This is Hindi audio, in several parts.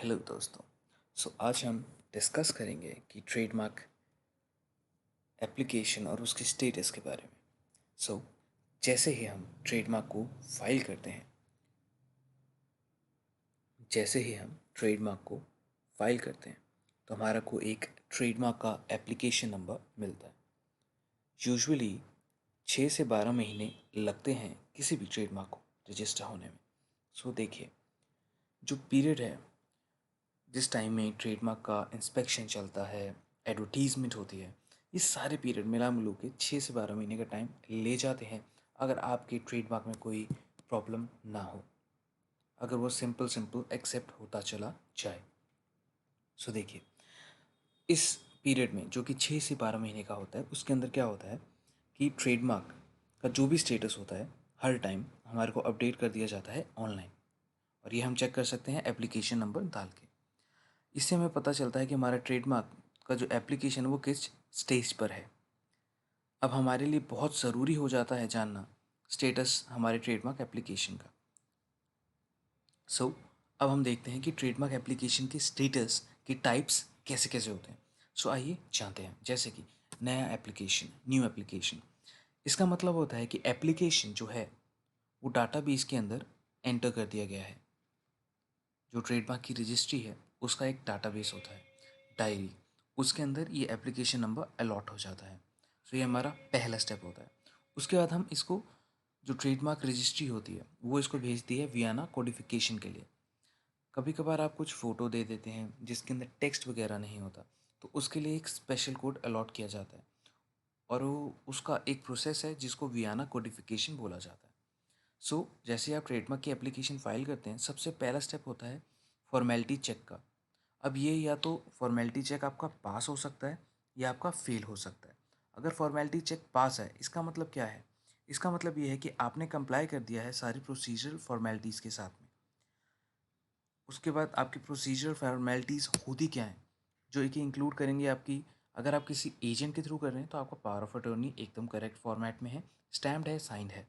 हेलो दोस्तों। आज हम डिस्कस करेंगे कि ट्रेडमार्क एप्लीकेशन और उसके स्टेटस के बारे में। जैसे ही हम ट्रेडमार्क को फाइल करते हैं तो हमारा को एक ट्रेडमार्क का एप्लीकेशन नंबर मिलता है। यूजुअली 6 से 12 महीने लगते हैं किसी भी ट्रेडमार्क को रजिस्टर होने में। देखिए, जो पीरियड है जिस टाइम में ट्रेडमार्क का इंस्पेक्शन चलता है, एडवर्टीज़मेंट होती है, ये सारे पीरियड मिला मिलू के 6 से 12 महीने का टाइम ले जाते हैं अगर आपके ट्रेडमार्क में कोई प्रॉब्लम ना हो, अगर वो सिंपल एक्सेप्ट होता चला जाए। देखिए, इस पीरियड में जो कि 6 से 12 महीने का होता है, उसके अंदर क्या होता है कि ट्रेडमार्क का जो भी स्टेटस होता है हर टाइम हमारे को अपडेट कर दिया जाता है ऑनलाइन, और ये हम चेक कर सकते हैं एप्लीकेशन नंबर डाल के। इससे हमें पता चलता है कि हमारा ट्रेडमार्क का जो एप्लीकेशन है वो किस स्टेज पर है। अब हमारे लिए बहुत ज़रूरी हो जाता है जानना स्टेटस हमारे ट्रेडमार्क एप्लीकेशन का। अब हम देखते हैं कि ट्रेडमार्क एप्लीकेशन के स्टेटस के टाइप्स कैसे कैसे होते हैं। आइए जानते हैं। जैसे कि नया एप्लीकेशन, न्यू एप्लीकेशन, इसका मतलब होता है कि एप्लीकेशन जो है वो डाटाबेस के अंदर एंटर कर दिया गया है। जो ट्रेडमार्क की रजिस्ट्री है उसका एक डाटाबेस होता है, डायरी, उसके अंदर ये एप्लीकेशन नंबर अलॉट हो जाता है। ये हमारा पहला स्टेप होता है। उसके बाद हम इसको, जो ट्रेडमार्क रजिस्ट्री होती है वो इसको भेजती है वियाना कोडिफिकेशन के लिए। कभी कभार आप कुछ फ़ोटो दे देते हैं जिसके अंदर टेक्स्ट वगैरह नहीं होता, तो उसके लिए एक स्पेशल कोड अलॉट किया जाता है, और वो उसका एक प्रोसेस है जिसको वियाना कोडिफिकेशन बोला जाता है। जैसे आप ट्रेडमार्क की एप्लीकेशन फाइल करते हैं, सबसे पहला स्टेप होता है फॉर्मेलिटी चेक का। अब ये या तो फॉर्मेलिटी चेक आपका पास हो सकता है या आपका फेल हो सकता है। अगर फॉर्मेलिटी चेक पास है, इसका मतलब क्या है? इसका मतलब ये है कि आपने कंप्लाई कर दिया है सारी प्रोसीजरल फॉर्मेलिटीज़ के साथ में। उसके बाद आपकी प्रोसीजरल फॉर्मेलिटीज़ होती क्या हैं, जो एक इंक्लूड करेंगे आपकी, अगर आप किसी एजेंट के थ्रू कर रहे हैं तो आपका पावर ऑफ अटॉर्नी एकदम करेक्ट फॉर्मेट में है, स्टैम्प्ड है, साइंड है।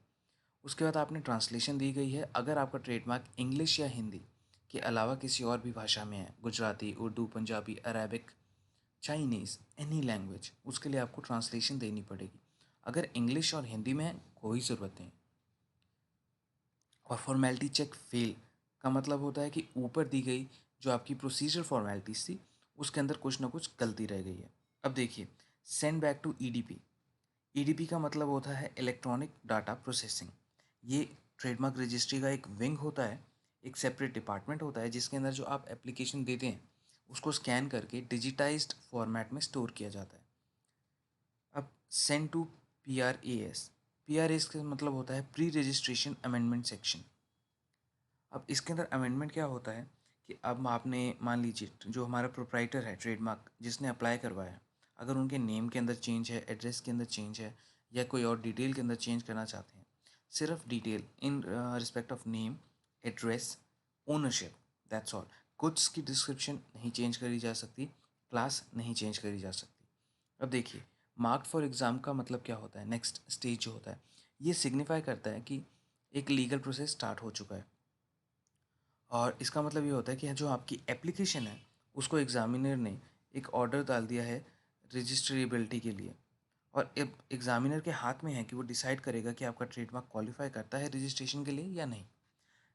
उसके बाद आपने ट्रांसलेशन दी गई है। अगर आपका ट्रेडमार्क इंग्लिश या हिंदी के अलावा किसी और भी भाषा में है, Gujarati, Urdu, Punjabi, Arabic, Chinese, any language, उसके लिए आपको ट्रांसलेशन देनी पड़ेगी। अगर इंग्लिश और हिंदी में है, कोई ज़रूरत नहीं। और फॉर्मेलिटी चेक फेल का मतलब होता है कि ऊपर दी गई जो आपकी प्रोसीजर फॉर्मेलिटीज़ थी उसके अंदर कुछ ना कुछ गलती रह गई है। अब देखिए, send back to EDP. EDP का मतलब होता है इलेक्ट्रॉनिक डाटा प्रोसेसिंग। ये ट्रेडमार्क रजिस्ट्री का एक विंग होता है, एक सेपरेट डिपार्टमेंट होता है जिसके अंदर जो आप एप्लीकेशन देते हैं उसको स्कैन करके डिजिटाइज्ड फॉर्मेट में स्टोर किया जाता है। अब सेंड टू पीआरएएस। पीआरएएस का मतलब होता है प्री रजिस्ट्रेशन अमेंडमेंट सेक्शन। अब इसके अंदर अमेंडमेंट क्या होता है कि अब आपने, मान लीजिए जो हमारा प्रोप्राइटर है ट्रेडमार्क जिसने अप्लाई करवाया है, अगर उनके नेम के अंदर चेंज है, एड्रेस के अंदर चेंज है, या कोई और डिटेल के अंदर चेंज करना चाहते हैं, सिर्फ detail in respect of name, address, ownership, that's all. Goods की डिस्क्रिप्शन नहीं चेंज करी जा सकती, क्लास नहीं चेंज करी जा सकती। अब देखिए, मार्क्ड फॉर एग्ज़ाम का मतलब क्या होता है? नेक्स्ट स्टेज जो होता है, ये सिग्निफाई करता है कि एक लीगल प्रोसेस स्टार्ट हो चुका है। और इसका मतलब ये होता है कि जो आपकी एप्लीकेशन है उसको एग्ज़ामिनर ने एक ऑर्डर डाल दिया है रजिस्ट्रेबिलिटी के लिए, और एग्ज़ामिनर के हाथ में है कि वो डिसाइड करेगा कि आपका ट्रेडमार्क क्वालिफाई करता है रजिस्ट्रेशन के लिए या नहीं।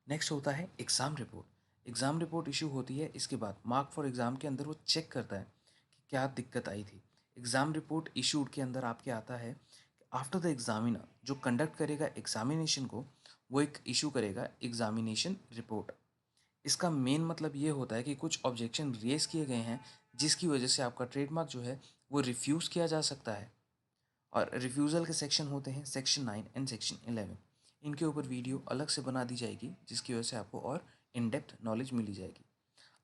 नेक्स्ट होता है exam report. Exam report issue होती है, इसके बाद मार्क फॉर एग्ज़ाम के अंदर वो चेक करता है कि क्या दिक्कत आई थी। एग्ज़ाम रिपोर्ट इशूड के अंदर आपके आता है कि आफ्टर द एग्ज़ामिनर जो कंडक्ट करेगा एग्ज़ामिनेशन को, वो एक इशू करेगा एग्ज़ामिनेशन रिपोर्ट। इसका मेन मतलब ये होता है कि कुछ ऑब्जेक्शन रेज़ किए गए हैं जिसकी वजह से आपका ट्रेडमार्क जो है वो रिफ्यूज़ किया जा सकता है। और रिफ्यूज़ल के सेक्शन होते हैं सेक्शन 9 एंड सेक्शन 11। इनके ऊपर वीडियो अलग से बना दी जाएगी जिसकी वजह से आपको और इन डेप्थ नॉलेज मिली जाएगी।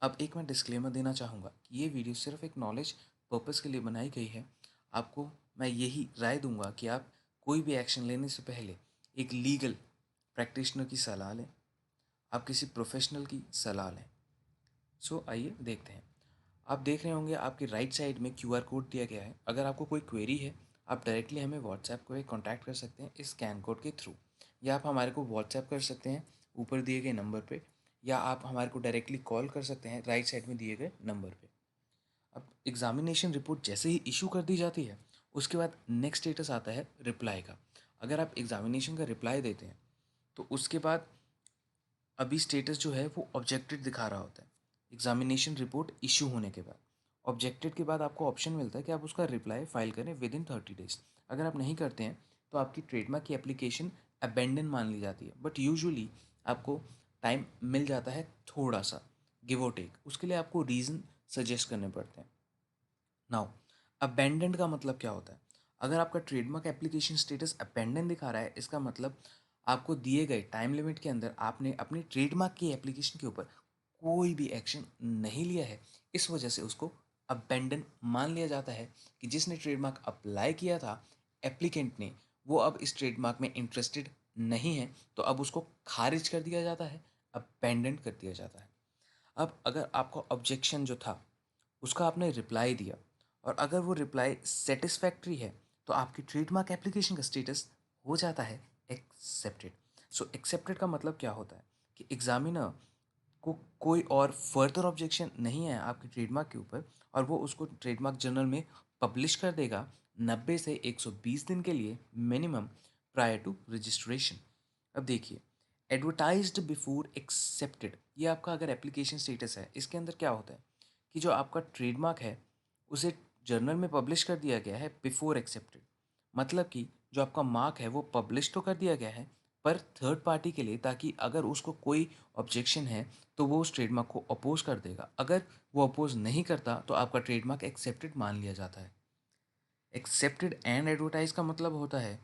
अब एक मैं डिस्क्लेमर देना चाहूँगा कि ये वीडियो सिर्फ एक नॉलेज पर्पज़ के लिए बनाई गई है। आपको मैं यही राय दूंगा कि आप कोई भी एक्शन लेने से पहले एक लीगल प्रैक्टिशनर की सलाह लें, आप किसी प्रोफेशनल की सलाह लें। आइए देखते हैं। आप देख रहे होंगे आपके राइट साइड में क्यूआर कोड दिया गया है। अगर आपको कोई क्वेरी है, आप डायरेक्टली हमें व्हाट्सएप पे कॉन्टैक्ट कर सकते हैं इस स्कैन कोड के थ्रू, या आप हमारे को व्हाट्सएप कर सकते हैं ऊपर दिए गए नंबर पे, या आप हमारे को डायरेक्टली कॉल कर सकते हैं राइट साइड में दिए गए नंबर पे। अब एग्जामिनेशन रिपोर्ट जैसे ही इशू कर दी जाती है, उसके बाद नेक्स्ट स्टेटस आता है रिप्लाई का। अगर आप एग्जामिनेशन का रिप्लाई देते हैं तो उसके बाद अभी स्टेटस जो है वो ऑब्जेक्टेड दिखा रहा होता है एग्जामिनेशन रिपोर्ट इशू होने के बाद। ऑब्जेक्टेड के बाद आपको ऑप्शन मिलता है कि आप उसका रिप्लाई फाइल करें विद इन 30 डेज। अगर आप नहीं करते हैं तो आपकी ट्रेडमार्क की एप्लीकेशन अबेंडन मान ली जाती है, बट यूजुअली आपको टाइम मिल जाता है थोड़ा सा, गिव और टेक। उसके लिए आपको रीज़न सजेस्ट करने पड़ते हैं। नाउ अबेंडेंड का मतलब क्या होता है? अगर आपका ट्रेडमार्क एप्लीकेशन स्टेटस अबेंडन दिखा रहा है, इसका मतलब आपको दिए गए टाइम लिमिट के अंदर आपने अपनी ट्रेडमार्क की एप्लीकेशन के ऊपर कोई भी एक्शन नहीं लिया है। इस वजह से उसको अबेंडन मान लिया जाता है कि जिसने ट्रेडमार्क अप्लाई किया था एप्लीकेंट ने, वो अब इस ट्रेडमार्क में इंटरेस्टेड नहीं है, तो अब उसको खारिज कर दिया जाता है, अबेंडन कर दिया जाता है। अब अगर आपका ऑब्जेक्शन जो था उसका आपने रिप्लाई दिया और अगर वो रिप्लाई सेटिस्फैक्ट्री है, तो आपकी ट्रेडमार्क एप्लीकेशन का स्टेटस हो जाता है एक्सेप्टेड। सो एक्सेप्टेड का मतलब क्या होता है कि एग्जामिनर को कोई और फर्दर ऑब्जेक्शन नहीं है आपके ट्रेडमार्क के ऊपर, और वो उसको ट्रेडमार्क जर्नल में पब्लिश कर देगा 90 से 120 दिन के लिए मिनिमम, प्रायर टू रजिस्ट्रेशन। अब देखिए, एडवर्टाइज्ड बिफोर एक्सेप्टेड, ये आपका अगर एप्लीकेशन स्टेटस है, इसके अंदर क्या होता है कि जो आपका ट्रेडमार्क है उसे जर्नल में पब्लिश कर दिया गया है बिफोर एक्सेप्टेड। मतलब कि जो आपका मार्क है वो पब्लिश तो कर दिया गया है पर थर्ड पार्टी के लिए, ताकि अगर उसको कोई ऑब्जेक्शन है तो वो उस ट्रेडमार्क को अपोज कर देगा। अगर वो अपोज नहीं करता तो आपका ट्रेडमार्क एक्सेप्टेड मान लिया जाता है। एक्सेप्टेड एंड एडवर्टाइज का मतलब होता है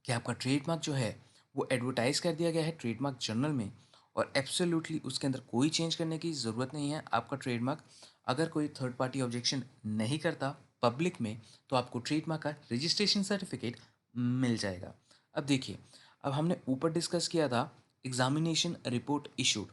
कि आपका ट्रेडमार्क जो है वो एडवर्टाइज कर दिया गया है ट्रेडमार्क जर्नल में, और एब्सोल्युटली उसके अंदर कोई चेंज करने की ज़रूरत नहीं है। आपका ट्रेडमार्क अगर कोई थर्ड पार्टी ऑब्जेक्शन नहीं करता पब्लिक में, तो आपको ट्रेडमार्क का रजिस्ट्रेशन सर्टिफिकेट मिल जाएगा। अब देखिए, अब हमने ऊपर डिस्कस किया था एग्जामिनेशन रिपोर्ट इशूड,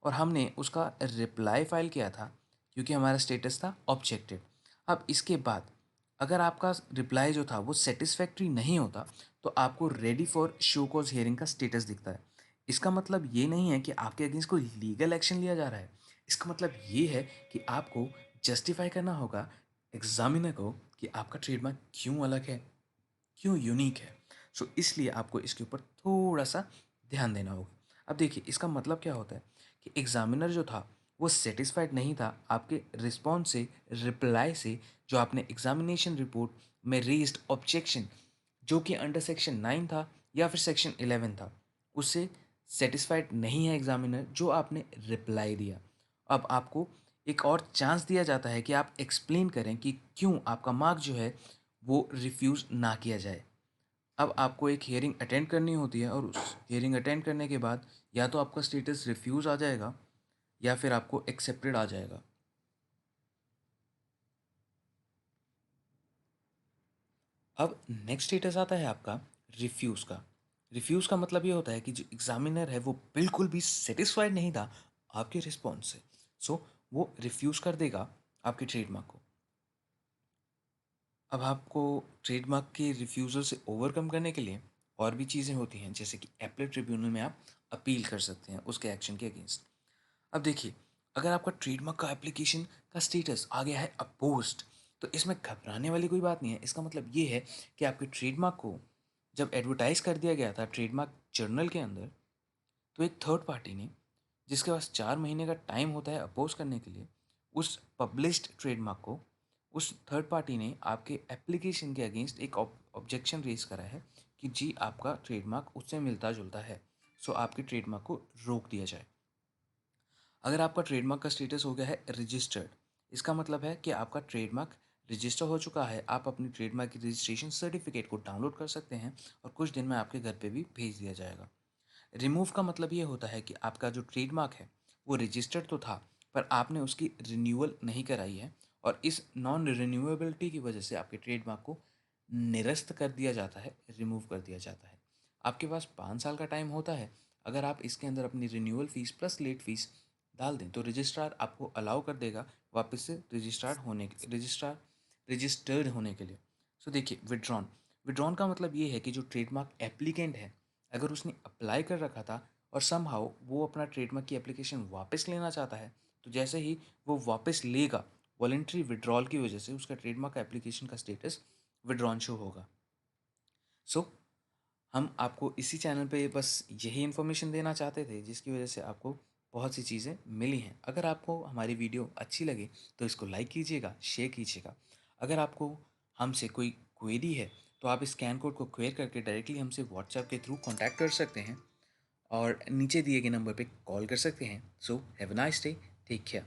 और हमने उसका रिप्लाई फाइल किया था क्योंकि हमारा स्टेटस था ऑब्जेक्टेड। अब इसके बाद अगर आपका रिप्लाई जो था वो सेटिस्फैक्ट्री नहीं होता, तो आपको ready for show cause hearing का स्टेटस दिखता है। इसका मतलब ये नहीं है कि आपके अगेंस्ट कोई लीगल एक्शन लिया जा रहा है। इसका मतलब ये है कि आपको जस्टिफाई करना होगा एग्जामिनर को कि आपका ट्रेडमार्क क्यों अलग है, क्यों यूनिक है। सो इसलिए आपको इसके ऊपर थोड़ा सा ध्यान देना होगा। अब देखिए, इसका मतलब क्या होता है कि एग्जामिनर जो था वो सेटिस्फाइड नहीं था आपके रिस्पॉन्स से, रिप्लाई से, जो आपने एग्जामिनेशन रिपोर्ट में रेज्ड ऑब्जेक्शन जो कि अंडर सेक्शन 9 था या फिर सेक्शन 11 था, उससे सेटिस्फाइड नहीं है एग्जामिनर जो आपने रिप्लाई दिया। अब आपको एक और चांस दिया जाता है कि आप एक्सप्लेन करें कि क्यों आपका मार्क जो है वो रिफ्यूज़ ना किया जाए। अब आपको एक हियरिंग अटेंड करनी होती है, और उस हियरिंग अटेंड करने के बाद या तो आपका स्टेटस रिफ्यूज़ आ जाएगा या फिर आपको एक्सेप्टेड आ जाएगा। अब नेक्स्ट स्टेटस आता है आपका रिफ्यूज़ का। रिफ्यूज़ का मतलब ये होता है कि जो एग्जामिनर है वो बिल्कुल भी सेटिस्फाइड नहीं था आपके रिस्पॉन्स से, सो वो रिफ्यूज़ कर देगा आपके ट्रेडमार्क को। अब आपको ट्रेडमार्क के रिफ्यूज़ल से ओवरकम करने के लिए और भी चीज़ें होती हैं, जैसे कि एपलेट ट्रिब्यूनल में आप अपील कर सकते हैं उसके एक्शन के अगेंस्ट। अब देखिए, अगर आपका ट्रेडमार्क का एप्लीकेशन का स्टेटस आ गया है अपोज्ड, तो इसमें घबराने वाली कोई बात नहीं है। इसका मतलब ये है कि आपके ट्रेडमार्क को जब एडवर्टाइज कर दिया गया था ट्रेडमार्क जर्नल के अंदर, तो एक थर्ड पार्टी ने, जिसके पास 4 महीने का टाइम होता है अपोज करने के लिए, उस पब्लिश्ड ट्रेडमार्क को, उस थर्ड पार्टी ने आपके एप्लीकेशन के अगेंस्ट एक ऑब्जेक्शन रेज करा है कि जी आपका ट्रेडमार्क उससे मिलता जुलता है, सो आपके ट्रेडमार्क को रोक दिया जाए। अगर आपका ट्रेडमार्क का स्टेटस हो गया है रजिस्टर्ड, इसका मतलब है कि आपका ट्रेडमार्क रजिस्टर हो चुका है। आप अपनी ट्रेडमार्क की रजिस्ट्रेशन सर्टिफिकेट को डाउनलोड कर सकते हैं और कुछ दिन में आपके घर पे भी भेज दिया जाएगा। रिमूव का मतलब ये होता है कि आपका जो ट्रेडमार्क है वो रजिस्टर्ड तो था, पर आपने उसकी रिन्यूअल नहीं कराई है, और इस नॉन रिन्यूएबिलिटी की वजह से आपके ट्रेडमार्क को निरस्त कर दिया जाता है, रिमूव कर दिया जाता है। आपके पास 5 साल का टाइम होता है। अगर आप इसके अंदर अपनी renewal fees plus late fees डाल दें तो रजिस्ट्रार आपको अलाउ कर देगा वापस से रजिस्टर्ड होने के लिए। सो देखिए, विड्रॉन, विड्रॉन का मतलब ये है कि जो ट्रेडमार्क एप्लीकेंट है, अगर उसने अप्लाई कर रखा था और समहाउ वो अपना ट्रेडमार्क की एप्लीकेशन वापस लेना चाहता है, तो जैसे ही वो वापस लेगा, वॉलंटरी विड्रॉल की वजह से उसका ट्रेडमार्क का एप्लीकेशन का स्टेटस विड्रॉन शो होगा। सो हम आपको इसी चैनल पे बस यही इन्फॉर्मेशन देना चाहते थे, जिसकी वजह से आपको बहुत सी चीज़ें मिली हैं। अगर आपको हमारी वीडियो अच्छी लगे तो इसको लाइक कीजिएगा, शेयर कीजिएगा। अगर आपको हमसे कोई क्वेरी है तो आप इस स्कैन कोड को क्वेर करके डायरेक्टली हमसे व्हाट्सएप के थ्रू कॉन्टैक्ट कर सकते हैं और नीचे दिए गए नंबर पे कॉल कर सकते हैं। So have a nice day, take care.